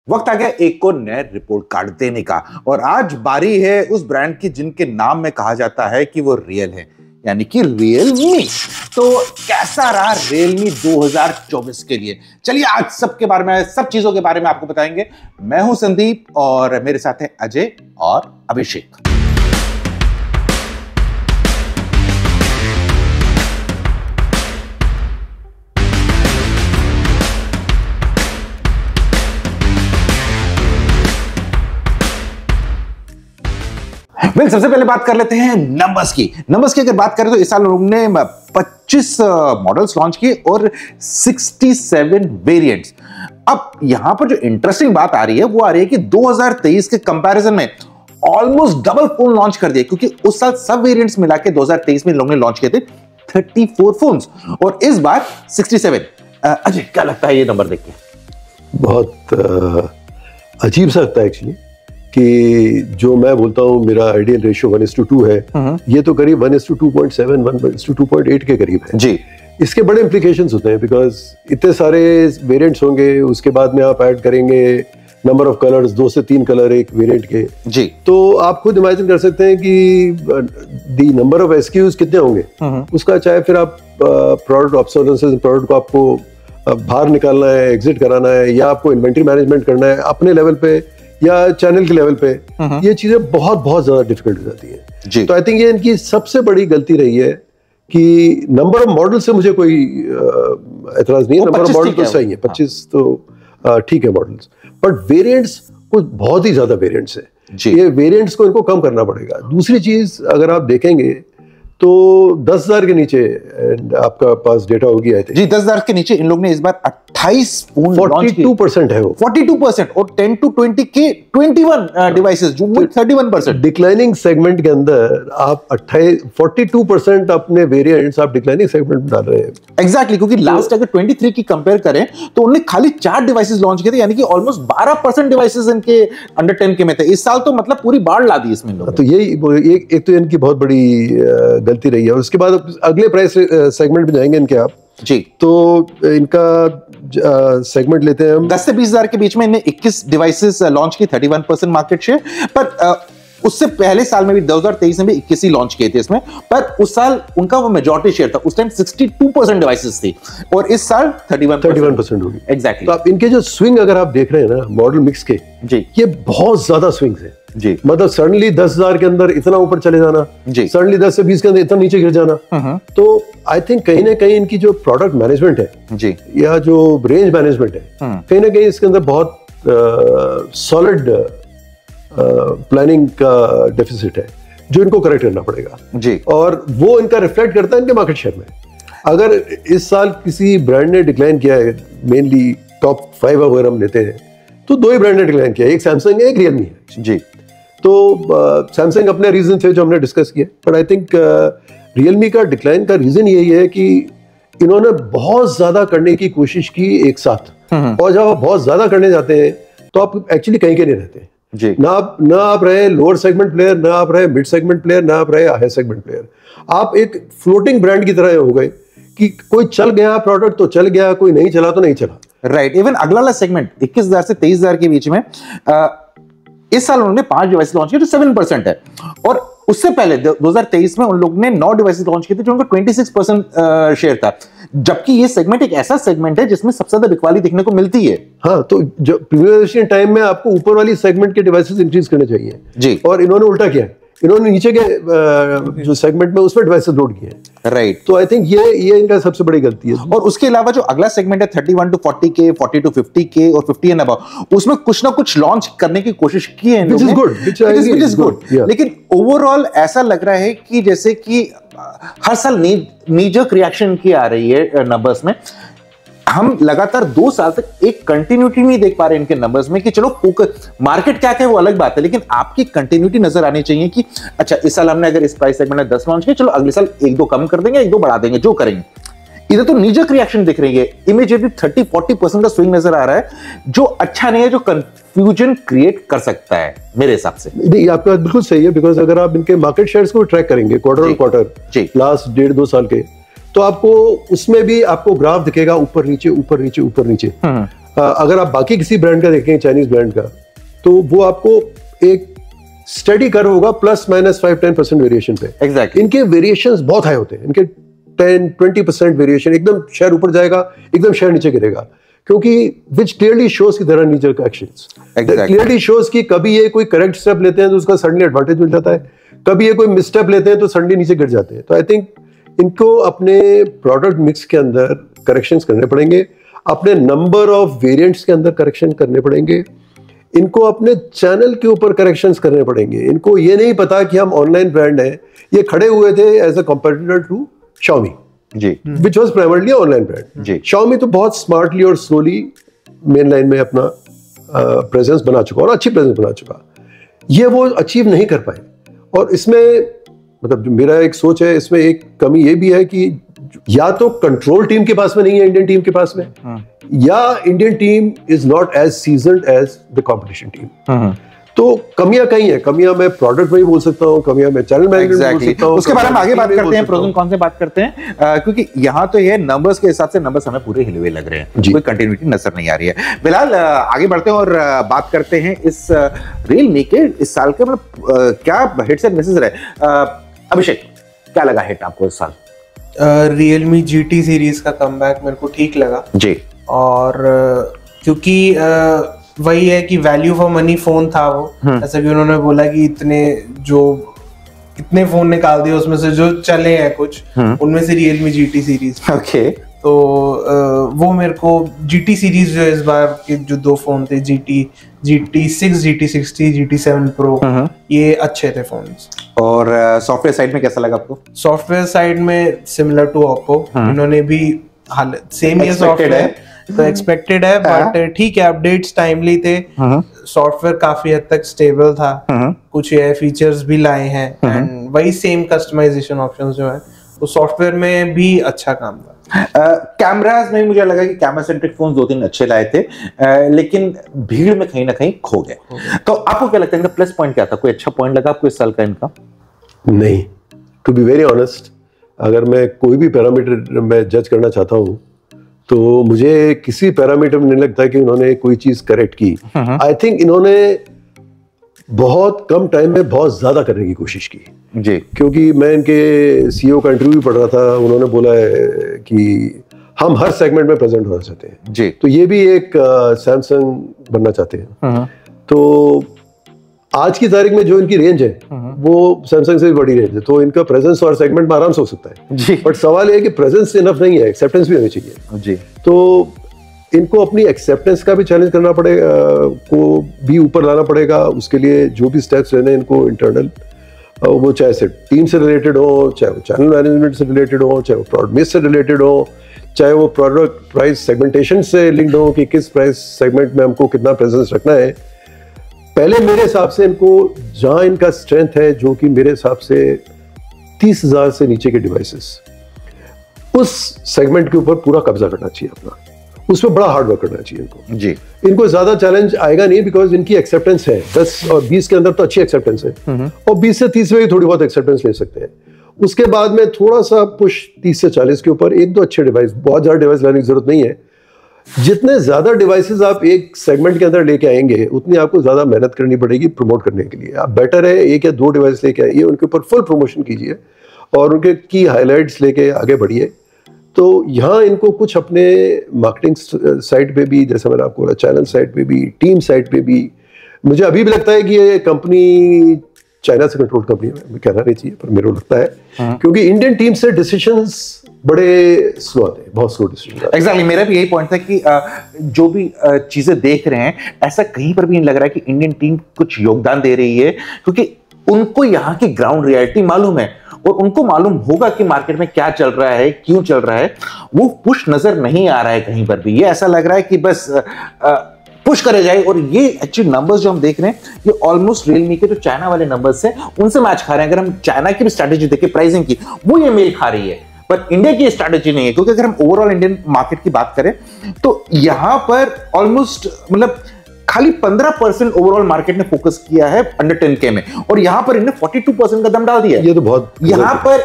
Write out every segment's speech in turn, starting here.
वक्त आ गया एक को नए रिपोर्ट कार्ड देने का और आज बारी है उस ब्रांड की जिनके नाम में कहा जाता है कि वो रियल है, यानी कि रियलमी। तो कैसा रहा रियलमी 2024 के लिए? चलिए आज सबके बारे में, सब चीजों के बारे में आपको बताएंगे। मैं हूं संदीप और मेरे साथ है अजय और अभिषेक। सबसे पहले बात कर लेते हैं नंबर्स की अगर बात करें तो इस साल उन्होंने 25 मॉडल्स लॉन्च किए और 67 वेरिएंट्स। अब यहां पर जो इंटरेस्टिंग बात आ रही है वो आ रही है कि 2023 के कंपैरिजन में ऑलमोस्ट डबल फोन लॉन्च कर दिए, क्योंकि उस साल सब वेरिएंट्स मिला के 2023 में लोगों ने लॉन्च किए थे 34 फोन्स और इस बार 67। अजय क्या लगता है ये नंबर देख के? बहुत अजीब सा लगता है एक्चुअली कि जो मैं बोलता हूँ मेरा आइडियल रेशियो 1:2 है, ये तो करीब 1:2.7 1:2.8 के करीब है जी। इसके बड़े इम्प्लीकेशंस होते हैं बिकॉज इतने सारे वेरिएंट्स होंगे, उसके बाद में आप ऐड करेंगे नंबर ऑफ कलर्स, 2 से 3 कलर एक वेरिएंट के जी। तो आप खुद इमेजिन कर सकते हैं कि दी नंबर ऑफ एसक्यूज कितने होंगे उसका, चाहे फिर आप प्रोडक्ट ऑब्सर्वेंसेस, प्रोडक्ट को आपको बाहर निकालना है, एग्जिट कराना है, या आपको इन्वेंट्री मैनेजमेंट करना है अपने लेवल पे या चैनल के लेवल पे, ये चीजें बहुत ज्यादा डिफिकल्ट हो जाती है। तो आई थिंक ये इनकी सबसे बड़ी गलती रही है कि नंबर ऑफ मॉडल से मुझे कोई एतराज नहीं है, नंबर ऑफ मॉडल तो सही है, 25 तो ठीक है मॉडल्स, बट वेरिएंट्स कुछ बहुत ही ज्यादा वेरिएंट्स है। ये वेरिएंट्स को इनको कम करना पड़ेगा। दूसरी चीज अगर आप देखेंगे तो 10,000 के नीचे आपका पास डेटा होगी आई थिंक जी। 10,000 के नीचे इन लोग ने इस बार 28 फोन 42% है वो, 42% और 10 to 20 के 21 डिवाइसेस जो 31%। डिक्लाइनिंग सेगमेंट के अंदर आप 42% अपने वेरिएंट्स आप डिक्लाइनिंग सेगमेंट में डाल रहे हैं। एग्जैक्टली, क्योंकि लास्ट अगर 23 की कंपेयर करें तो उन्होंने खाली 4 डिवाइसेस लॉन्च किए थे, यानी कि ऑलमोस्ट 12% डिवाइसेस इनके अंडर 10 के में थे। इस साल तो मतलब पूरी बाढ़ ला दी इसमें इन लोगों ने। तो यही एक तो इनकी बहुत बड़ी गलती रही है। और उसके बाद अगले प्राइस सेगमेंट में जाएंगे इनके आप जी। तो इनका सेगमेंट लेते हैं हम 10 से 20,000 के बीच में इन्हें 21 डिवाइसेस लॉन्च की, 31% मार्केट शेयर। पर उससे पहले साल में भी 2023 में भी 21 ही लॉन्च किए थे इसमें, पर उस साल उनका वो मेजॉरिटी शेयर था। उस टाइम 62% डिवाइसेस थी और इस साल 31% होगी। एग्जैक्टली। तो आप इनके जो स्विंग अगर आप देख रहे हैं ना मॉडल मिक्स के जी, ये बहुत ज्यादा स्विंग्स है जी। मतलब सडनली 10,000 के अंदर इतना ऊपर चले जाना जी, सडनली 10 से 20 के अंदर इतना नीचे गिर जाना। तो आई थिंक कहीं ना कहीं इनकी जो प्रोडक्ट मैनेजमेंट है जी, या जो रेंज मैनेजमेंट है, कहीं ना कहीं इसके अंदर बहुत सॉलिड प्लानिंग का डेफिसिट है जो इनको करेक्ट करना पड़ेगा जी। और वो इनका रिफ्लेक्ट करता है इनके मार्केट शेयर में। अगर इस साल किसी ब्रांड ने डिक्लाइन किया है, मेनली टॉप 5 अगर हम लेते हैं तो 2 ही ब्रांड ने डिक्लाइन किया है, एक सैमसंग है, एक रियलमी है जी। तो सैमसंग अपने रीजन थे जो हमने डिस्कस किए, बट आई थिंक रियलमी का डिक्लाइन का रीजन यही है कि इन्होंने बहुत ज्यादा करने की कोशिश की एक साथ, और जब आप बहुत ज्यादा करने जाते हैं तो आप एक्चुअली कहीं के नहीं रहते जी। ना आप रहे लोअर सेगमेंट प्लेयर, ना आप रहे मिड सेगमेंट प्लेयर, ना आप रहे हाई सेगमेंट प्लेयर। आप एक फ्लोटिंग ब्रांड की तरह हो गए कि कोई चल गया प्रोडक्ट तो चल गया, कोई नहीं चला तो नहीं चला। राइट। इवन अगला वाला सेगमेंट 21,000 से 23,000 के बीच में इस साल उन्होंने 5 डिवाइस लॉन्च किए जो 7% है, और उससे पहले 2023 में उन लोगों ने 9 डिवाइसेस लॉन्च किए थे जो उनका 26% शेयर था। जबकि ये सेगमेंट एक ऐसा सेगमेंट है जिसमें सबसे ज्यादा बिकवाली देखने को मिलती है। हाँ, तो जो प्रीवियस टाइम में आपको ऊपर वाली सेगमेंट के डिवाइसेस इंक्रीज करने चाहिए जी, और इन्होंने उल्टा किया, इन्होंने नीचे के जो सेगमेंट में उसमें डिवाइसेस लोड किए। राइट। तो आई थिंक ये इनका सबसे बड़ी गलती है। और उसके अलावा जो अगला सेगमेंट है 31 to 40 के, 40 to 50 के और 50 एंड अबव, उसमें कुछ ना कुछ लॉन्च करने की कोशिश की है, which is good। लेकिन ओवरऑल ऐसा लग रहा है कि जैसे कि हर साल नीजक रिएक्शन की आ रही है नंबर्स में। हम लगातार 2 साल तक एक कंटिन्यूटी नहीं देख पा रहे इनके नंबर्स में कि चलो मार्केट क्या है वो अलग बात है, लेकिन आपकी कंटिन्यूटी नजर आनी चाहिए कि अच्छा इस साल हमने अगर इस प्राइस सेगमेंट में 10 लॉन्च किए, चलो अगले साल 1-2 कम कर देंगे, 1-2 बढ़ा देंगे, जो करेंगे। इधर तो नीजक रिएक्शन दिख रही है, इमीडिएटली 30-40% का स्विंग नजर आ रहा है, जो अच्छा नहीं है, जो कंफ्यूजन क्रिएट कर सकता है मेरे हिसाब से। नहीं, आपका बात बिल्कुल सही है, बिकॉज अगर आप इनके मार्केट शेयर्स को ट्रैक करेंगे क्वार्टर ऑन क्वार्टर लास्ट 1.5-2 साल के, तो आपको उसमें भी आपको ग्राफ दिखेगा ऊपर नीचे ऊपर नीचे ऊपर नीचे। अगर आप बाकी किसी ब्रांड का देखें, चाइनीज ब्रांड का, तो वो आपको एक स्टडी कर्व होगा +-5-10% वेरिएशन पे। Exactly. इनके वेरिएशंस बहुत हाई होते हैं, इनके 10-20% वेरिएशन, एकदम शेयर ऊपर जाएगा, एकदम शेयर नीचे गिरेगा, क्योंकि विच क्लियरली शोज की देयर आर नीजर एक्शंस, क्लियरली शोज कि कभी ये कोई करेक्ट स्टेप लेते हैं तो उसका सडनली एडवांटेज मिल जाता है, कभी ये कोई मिसस्टेप लेते हैं तो सडनली नीचे गिर जाते हैं। तो आई थिंक इनको अपने प्रोडक्ट मिक्स के अंदर करेक्शंस करने पड़ेंगे, अपने नंबर ऑफ वेरिएंट्स के अंदर करेक्शन करने पड़ेंगे, इनको अपने चैनल के ऊपर करेक्शंस करने पड़ेंगे। इनको ये नहीं पता कि हम ऑनलाइन ब्रांड हैं, ये खड़े हुए थे as a competitor to Xiaomi ji, which was primarily online brand ji. Xiaomi तो बहुत स्मार्टली और स्लोली मेन लाइन में अपना प्रेजेंस बना चुका और अच्छी प्रेजेंस बना चुका, ये वो अचीव नहीं कर पाए। और इसमें मतलब जो मेरा एक सोच है, इसमें एक कमी ये भी है कि या तो कंट्रोल टीम के पास में नहीं है, इंडियन टीम के पास में, या Indian team is not as seasoned as the competition team. तो कमियां कहीं है, कमियां मैं प्रोडक्ट में ही बोल सकता हूँ, कमियां मैं चैनल मैनेजमेंट में बोल सकता हूँ। उसके बारे में आगे बात करते हैं, प्रोस एंड कॉन्स से बात करते हैं, क्योंकि यहाँ तो ये नंबर्स के हिसाब से नंबर्स हमें पूरे हिले हुए लग रहे हैं, कोई कंटिन्यूटी नजर नहीं आ रही है। फिलहाल आगे बढ़ते हैं और बात करते हैं इस रियलमी के इस साल के मतलब क्या हिट्स एंड मिसेस रहे। अभिषेक, क्या लगा हिट आपको इस साल? रियलमी GT सीरीज का कमबैक मेरे को ठीक लगा जी, और क्योंकि वही है कि वैल्यू फॉर मनी फोन था वो, ऐसा कि उन्होंने बोला कि इतने फोन निकाल दिए, उसमें से जो चले हैं कुछ, उनमें से रियलमी GT सीरीज। ओके, तो वो मेरे को GT सीरीज जो इस बार के जो 2 फोन थे, GT6, GT60, GT7 Pro, ये अच्छे थे फोन्स। और सॉफ्टवेयर साइड में कैसा लगा आपको? सॉफ्टवेयर साइड में सिमिलर टू ओप्पो, इन्होंने भी सेम ही सॉफ्टवेयर तो एक्सपेक्टेड है, बट ठीक है, अपडेट्स टाइमली थे, सॉफ्टवेयर काफी हद तक स्टेबल था, कुछ AI फीचर्स भी लाए हैं, एंड वही सेम कस्टमाइजेशन ऑप्शंस जो है, तो सॉफ्टवेयर में भी अच्छा काम था। कैमरास में मुझे लगा कि कैमरा सेंट्रिक फोन 2-3 अच्छे लाए थे, लेकिन भीड़ में कहीं ना कहीं खो गए। तो आपको क्या लगता है इनका प्लस पॉइंट क्या था? कोई अच्छा पॉइंट लगा आपको इस साल का इनका? नहीं, टू बी वेरी ऑनेस्ट, अगर मैं कोई भी पैरामीटर मैं जज करना चाहता हूँ तो मुझे किसी पैरामीटर में नहीं लगता कि उन्होंने कोई चीज करेक्ट की। आई थिंक इन्होंने बहुत कम टाइम में बहुत ज्यादा करने की कोशिश की जी, क्योंकि मैं इनके CEO का इंटरव्यू पढ़ रहा था, उन्होंने बोला है कि हम हर सेगमेंट में प्रेजेंट होना चाहते हैं जी। तो ये भी एक सैमसंग बनना चाहते हैं। तो आज की तारीख में जो इनकी रेंज है वो सैमसंग से भी बड़ी रेंज है, तो इनका प्रेजेंस और सेगमेंट में आराम से हो सकता है जी। बट सवाल ये है कि प्रेजेंस इनफ नहीं है, एक्सेप्टेंस भी होनी चाहिए जी। तो इनको अपनी एक्सेप्टेंस का भी चैलेंज करना पड़ेगा, को भी ऊपर लाना पड़ेगा। उसके लिए जो भी स्टेप्स लेने इनको इंटरनल, वो चाहे से टीम से रिलेटेड हो, चाहे वो चैनल मैनेजमेंट से रिलेटेड हो, चाहे वो प्रोडक्ट मिक्स से रिलेटेड हो, चाहे वो प्रोडक्ट प्राइस सेगमेंटेशन से लिंक्ड हो कि किस प्राइस सेगमेंट में हमको कितना प्रेजेंस रखना है। पहले मेरे हिसाब से इनको जहां इनका स्ट्रेंथ है, जो कि मेरे हिसाब से 30,000 से नीचे के डिवाइसेस, उस सेगमेंट के ऊपर पूरा कब्जा करना चाहिए अपना, उसमें बड़ा हार्ड वर्क करना चाहिए इनको जी। इनको ज्यादा चैलेंज आएगा नहीं बिकॉज इनकी एक्सेप्टेंस है 10 और 20 के अंदर तो अच्छी एक्सेप्टेंस है, और 20 से 30 में भी थोड़ी बहुत एक्सेप्टेंस ले सकते हैं। उसके बाद में थोड़ा सा पुश 30 से 40 के ऊपर, 1-2 अच्छे डिवाइस, बहुत ज्यादा डिवाइस लाने की जरूरत नहीं है। जितने ज्यादा डिवाइसेस आप एक सेगमेंट के अंदर लेके आएंगे उतनी आपको ज्यादा मेहनत करनी पड़ेगी प्रमोट करने के लिए। आप बेटर है 1 या 2 डिवाइस लेके आइए, उनके ऊपर फुल प्रमोशन कीजिए और उनके की हाईलाइट्स लेके आगे बढ़िए। तो यहाँ इनको कुछ अपने मार्केटिंग साइड पे भी, जैसे मैंने आपको बोला, चैनल साइड पे भी, टीम साइड पे भी, मुझे अभी भी लगता है कि ये कंपनी चाइना से कंट्रोल कंपनी है, कहना नहीं चाहिए पर मेरे को लगता है क्योंकि इंडियन टीम से डिसीजंस बड़े स्लो आते हैं, बहुत स्लो डिसीजन। एग्जैक्टली, मेरा भी यही पॉइंट था कि जो भी चीजें देख रहे हैं, ऐसा कहीं पर भी नहीं लग रहा है कि इंडियन टीम कुछ योगदान दे रही है, क्योंकि उनको यहाँ की ग्राउंड रियलिटी मालूम है और उनको मालूम होगा कि मार्केट में क्या चल रहा है, क्यों चल रहा है। वो पुश नजर नहीं आ रहा है कहीं पर भी, ये ऐसा लग रहा है कि बस पुश करे जाए। और ये एक्चुअली नंबर्स जो हम देख रहे हैं, ये ऑलमोस्ट रियलमी के जो चाइना वाले नंबर्स हैं उनसे मैच खा रहे हैं। अगर हम चाइना की भी स्ट्रैटेजी देखें प्राइसिंग की, वो ये मेल खा रही है, पर इंडिया की स्ट्रैटेजी नहीं है। क्योंकि अगर हम ओवरऑल इंडियन मार्केट की बात करें तो यहां पर ऑलमोस्ट मतलब खाली 15% ओवरऑल मार्केट ने फोकस किया है अंडर 10K में, और यहां पर इन्हें 42% का दम डाल दिया है। ये तो बहुत, यहां पर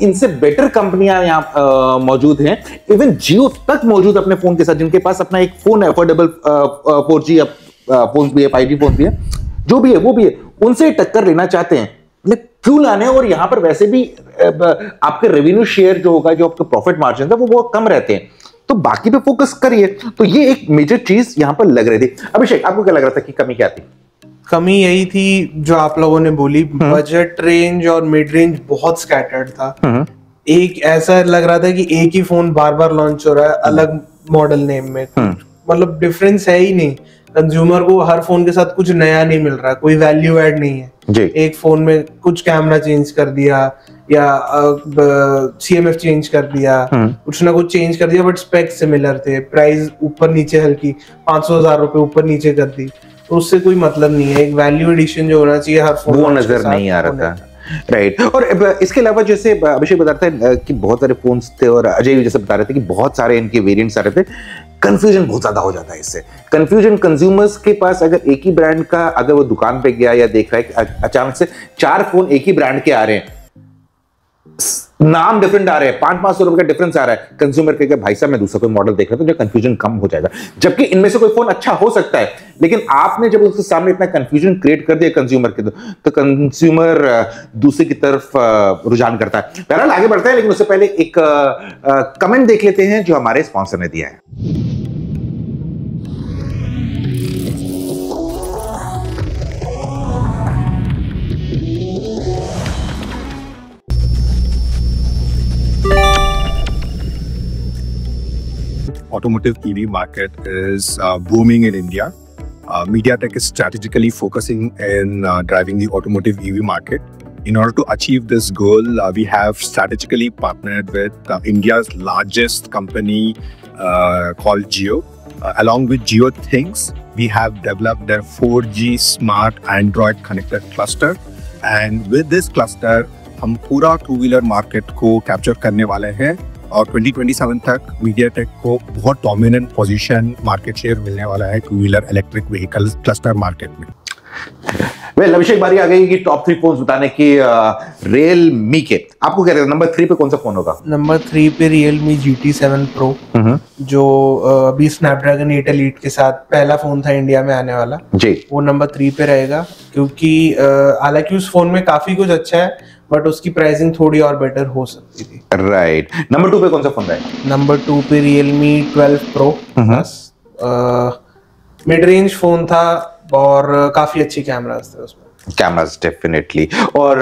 इनसे बेटर कंपनियां यहाँ मौजूद हैं, इवन जियो तक मौजूद अपने फोन के साथ, जिनके पास अपना एक फोन है, अफोर्डेबल 4G फोन भी है, 5G फोन भी है, जो भी है वो भी है, उनसे टक्कर लेना चाहते हैं, मतलब क्यों लाने? और यहाँ पर वैसे भी आपके रेवेन्यू शेयर जो होगा, जो आपके प्रॉफिट मार्जिन था वो बहुत कम रहते हैं, तो बाकी पे फोकस करिए। तो ये एक मेजर चीज यहाँ पर लग रही थी। अभिषेक, आपको क्या लग रहा था कि कमी क्या थी? कमी यही थी जो आप लोगों ने बोली, बजट रेंज और मिड रेंज बहुत स्कैटर्ड था। एक ऐसा लग रहा था कि एक ही फोन बार बार लॉन्च हो रहा है अलग मॉडल नेम में, मतलब डिफरेंस है ही नहीं। कंज्यूमर को हर फोन के साथ कुछ नया नहीं मिल रहा, कोई वैल्यू ऐड नहीं है। एक फोन में कुछ कैमरा चेंज कर दिया या CMF चेंज कर दिया, कुछ ना कुछ चेंज कर दिया, बट स्पेक सिमिलर थे, प्राइस ऊपर नीचे हल्की 500,000 रुपए ऊपर नीचे कर दी, तो उससे कोई मतलब नहीं है। एक वैल्यू एडिशन जो होना चाहिए हर फोन, वो नजर नहीं आ रहा था, राइट। और इसके अलावा जैसे अभिषेक बता रहे थे कि बहुत सारे फोन्स थे, और अजय भी जैसे बता रहे थे कि बहुत सारे इनके वेरिएंट्स आ रहे थे, कंफ्यूजन बहुत ज्यादा हो जाता है इससे। कंफ्यूजन कंज्यूमर्स के पास, अगर एक ही ब्रांड का, अगर वो दुकान पे गया या देख रहा है कि अचानक से 4 फोन एक ही ब्रांड के आ रहे हैं, नाम डिफरेंट आ रहे हैं, 500-500 रुपए का डिफरेंस आ रहा है, कंज्यूमर कहेगा भाई साहब मैं दूसरा कोई मॉडल देख रहा हूं, तो कंफ्यूजन कम हो जाएगा। जबकि इनमें से कोई फोन अच्छा हो सकता है, लेकिन आपने जब उसके सामने इतना कंफ्यूजन क्रिएट कर दिया कंज्यूमर के, तो कंज्यूमर दूसरे की तरफ रुझान करता है। बहरहाल आगे बढ़ता है, लेकिन उससे पहले एक कमेंट देख लेते हैं जो हमारे स्पॉन्सर ने दिया है। Automotive EV market is booming in India. MediaTek is strategically focusing in driving the automotive EV market. In order to achieve this goal, we have strategically partnered with India's largest company called Jio. Along with Jio Things, we have developed their 4G smart Android connected cluster. And with this cluster, हम पूरा two-wheeler market को capture करने वाले हैं, और 2027 तक MediaTek को बहुत डोमिनेंट पोजीशन, मार्केट शेयर मिलने वाला है two wheeler electric vehicle cluster market में। वेल, अभिषेक बारी आ गई कि टॉप 3 फोन्स बताने की Realme के। आपको क्या लगता है नंबर 3 पे कौन सा फोन होगा? नंबर 3 पे Realme GT7 Pro, जो अभी स्नैपड्रैगन 8 Elite के साथ पहला फोन था इंडिया में आने वाला जी, वो नंबर 3 पे रहेगा। क्योंकि हालांकि उस फोन में काफी कुछ अच्छा है, बट उसकी प्राइसिंग थोड़ी और बेटर हो सकती थी। राइट। नंबर 2 पे कौन सा फोन रहेगा? नंबर 2 पे Realme 12 Pro, mid range phone था और काफी अच्छी कैमरास थे उसमें। Cameras definitely. और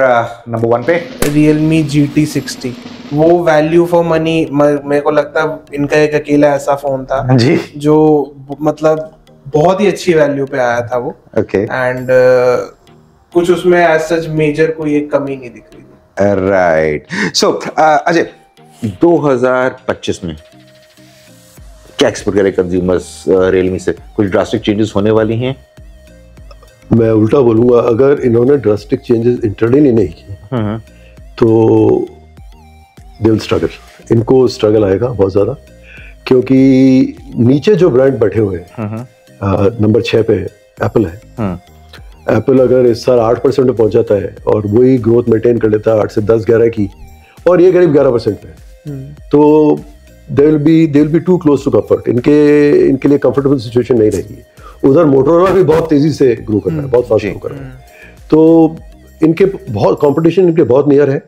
नंबर 1 पे Realme GT60, वो वैल्यू फॉर मनी मेरे को लगता है इनका एक अकेला ऐसा फोन था जी, जो मतलब बहुत ही अच्छी वैल्यू पे आया था वो। ओके। एंड कुछ उसमें एज सच मेजर कोई एक कमी नहीं दिख रही थी। राइट। सो अजय, 2025 में क्या एक्सपेक्ट करें कंज्यूमर्स Realme से? कुछ ड्रास्टिक चेंजेस होने वाली हैं? मैं उल्टा बोलूंगा, अगर इन्होंने ड्रास्टिक चेंजेस इंटरनली नहीं किए तो दे विल स्ट्रगल। इनको स्ट्रगल आएगा बहुत ज्यादा, क्योंकि नीचे जो ब्रांड बैठे हुए हैं, नंबर 6 पे एप्पल है। एप्पल अगर इस साल 8% पे पहुंच जाता है और वही ग्रोथ मेंटेन कर लेता है 8 से 10-11 की, और ये करीब 11% पे, तो they will be too close to comfort. इनके लिए कंफर्टेबल सिचुएशन नहीं रहेगी। उधर मोटोरोला भी बहुत तेजी से ग्रो कर रहा है, बहुत फास्ट ग्रो कर रहा है, तो इनके बहुत कंपटीशन इनके बहुत नियर है।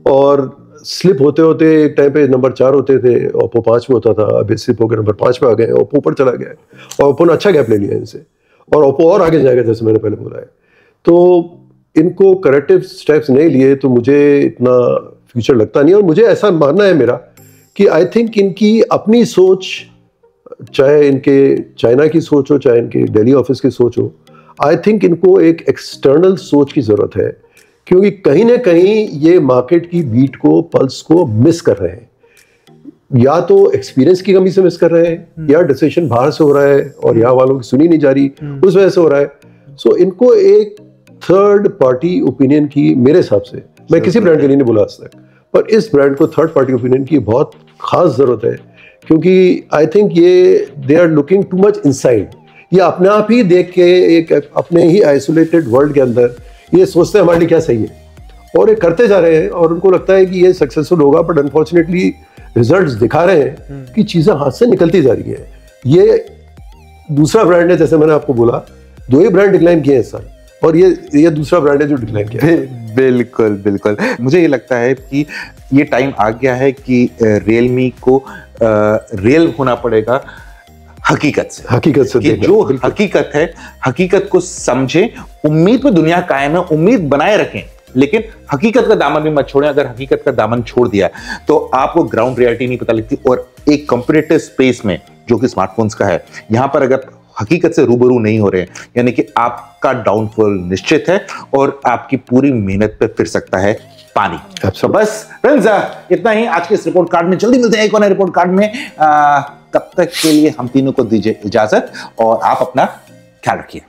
और स्लिप होते होते एक टाइम पे नंबर 4 होते थे, ओप्पो 5 में होता था, अभी स्लिप होकर नंबर 5 पे आ गए, ओप्पो ऊपर चला गया है, और ओप्पो ने अच्छा गैप ले लिया इनसे, और ओप्पो और आगे जाएगा जैसे मैंने पहले बोला है। तो इनको करेक्टिव स्टेप्स नहीं लिए तो मुझे इतना फ्यूचर लगता नहीं है। और मुझे ऐसा मानना है मेरा कि आई थिंक इनकी अपनी सोच, चाहे इनके चाइना की सोच हो, चाहे इनके दिल्ली ऑफिस की सोच हो, आई थिंक इनको एक एक्सटर्नल सोच की जरूरत है, क्योंकि कहीं ना कहीं ये मार्केट की बीट को, पल्स को मिस कर रहे हैं। या तो एक्सपीरियंस की कमी से मिस कर रहे हैं, या डिसीजन बाहर से हो रहा है और यहाँ वालों की सुनी नहीं जा रही, उस वजह से हो रहा है। सो इनको एक थर्ड पार्टी ओपिनियन की, मेरे हिसाब से, मैं किसी ब्रांड के लिए नहीं बोला आज तक, पर इस ब्रांड को थर्ड पार्टी ओपिनियन की बहुत खास जरूरत है। क्योंकि आई थिंक ये they are looking too much inside. ये अपने आप ही देख के एक अपने ही आइसोलेटेड वर्ल्ड के अंदर ये सोचते हैं हमारे लिए क्या सही है, और ये करते जा रहे हैं और उनको लगता है कि ये सक्सेसफुल होगा, बट अनफॉर्चुनेटली रिजल्ट्स दिखा रहे हैं कि चीजें हाथ से निकलती जा रही है। ये दूसरा ब्रांड है, जैसे मैंने आपको बोला 2 ही ब्रांड डिक्लाइन किए हैं इस साल, और ये दूसरा ब्रांड है जो डिक्लाइन किया है। बिल्कुल बिल्कुल, मुझे ये लगता है कि ये टाइम आ गया है कि रियलमी को रियल होना पड़ेगा हकीकत से कि जो हकीकत है, हकीकत को समझे, उम्मीद पे दुनिया कायम है, उम्मीद बनाए रखें, लेकिन हकीकत का दामन भी मत छोड़ें। अगर हकीकत का दामन छोड़ दिया तो आपको ग्राउंड रियलिटी नहीं पता लगती। और एक कॉम्पिटिटिव स्पेस में जो कि स्मार्टफोन्स का है, यहां पर अगर हकीकत से रूबरू नहीं हो रहे हैं, यानी कि आपका डाउनफॉल निश्चित है और आपकी पूरी मेहनत पे फिर सकता है पानी। तो बस फ्रेंड्स, इतना ही आज के इस रिपोर्ट कार्ड में। जल्दी मिलते हैं एक और नए रिपोर्ट कार्ड में। तब तक के लिए हम तीनों को दीजिए इजाजत और आप अपना ख्याल रखिए।